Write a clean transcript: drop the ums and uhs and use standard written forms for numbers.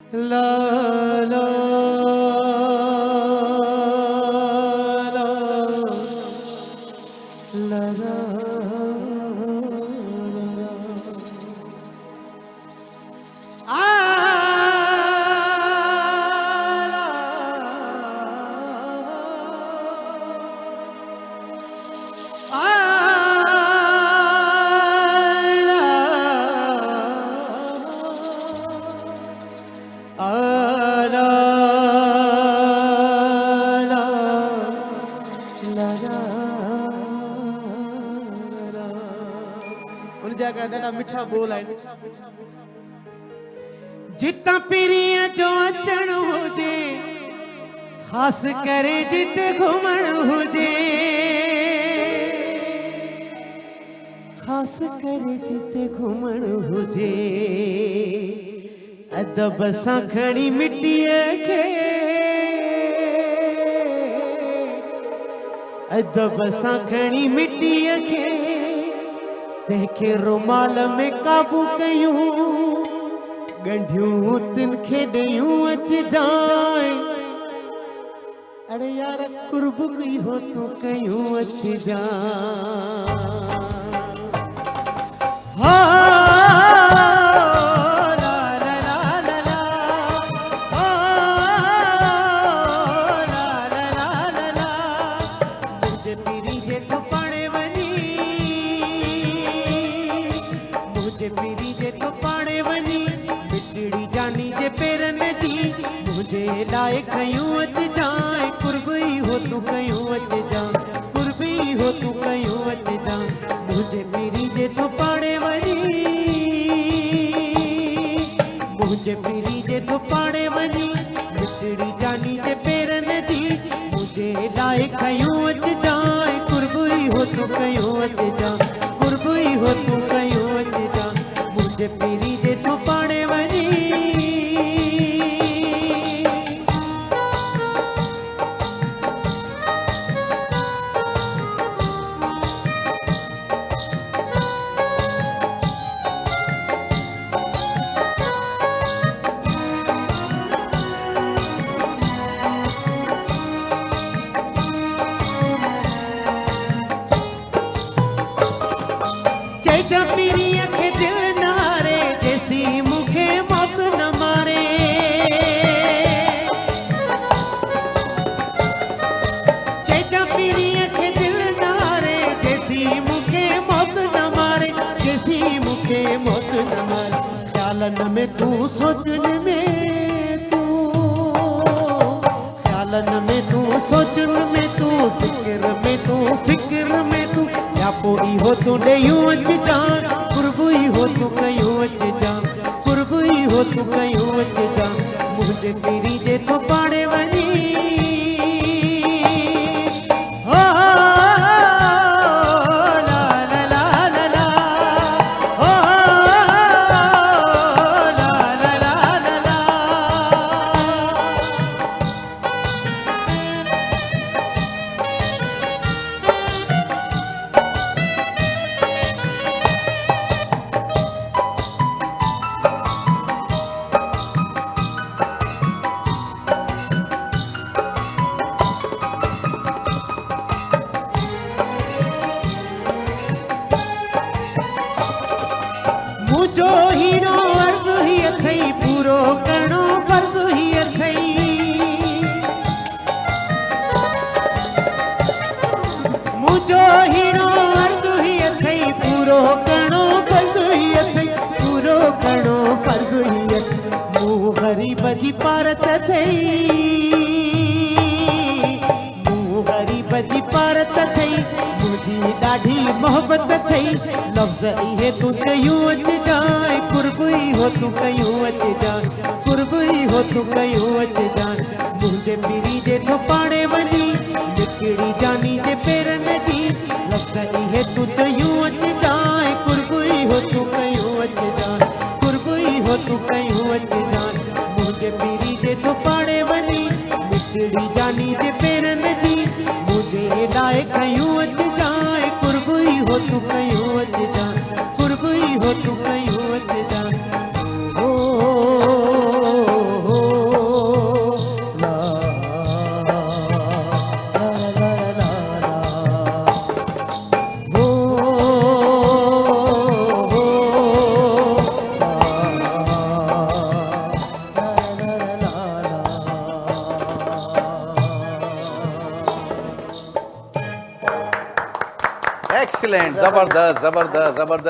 ला ला ला ला ला मिठा बोल है जितना पीरिया जो अचण हुजे खास करे जिते घुमण हुजे खास करे जिते घुमण हुजे अदब सां खणी मिट्टीअ खे अदब सां खणी मिट्टीअ खे तंहिंखे रुमाल में काबू कयूं गंढियूं तिन खे ॾेयूं अची जाए अरे यार कुर्ब की हो तू कयूं अची जाए लाए कयूं अच जाए कुर्बी हो तू कयूं अच जा कुर्बी हो तू कयूं अच जा मुझे पीरी जे तो पाड़े वनी मुझे पीरी जे तो पाड़े वनी मिटड़ी जानी जे पेरन जी मुझे लाए कयूं अच जाए कुर्बी हो तू कयूं अच जा कुर्बी हो तू कयूं अच जा मुझे पीरी जे तो पाड़े वनी ख्यालन में तू सोचन में तू ख्यालन में तू सोचन में तू फिक्र में तू फिक्र में तू या पोई हो तू ॾेयूं अच जान कुर्बी हो तू कयूं अच जान कुर्बी हो तू कयूं अच जान मुझे पीरी जे तो पाड़े वनी मुझो हीरो अर्ज़ ही अथई पूरो करणो फर्ज़ ही अथई मुझो हीरो अर्ज़ ही अथई पूरो करणो फर्ज़ ही अथई पूरो करणो फर्ज़ ही अथई मूं ग़रीब जी पारत अथई मूं ग़रीब जी पारत अथई मुझी ॾाढी मोहब्बत अथई लफ्ज़ इहे तू चयूं अच जाए कुर्बी हो तू कयूं अच जाए कुर्बी हो तू कयूं अच जाए मुझे पीरी जे तो पाड़े वनी निकड़ी जानी जे पेरन जी लफ्ज़ इहे तू चयूं अच जाए कुर्बी हो तू कयूं अच जाए कुर्बी हो तू कयूं अच जाए मुझे पीरी जे तो पाड़े वनी निकड़ी जानी जे पेरन जी मुझे लाए कयूं अच जाए कुर्बी हो तू कयूं अच जाए कुर्बी हो तू कयूं अच जाए ओ एक्सीलेंट, जबरदस्त जबरदस्त जबरदस्त।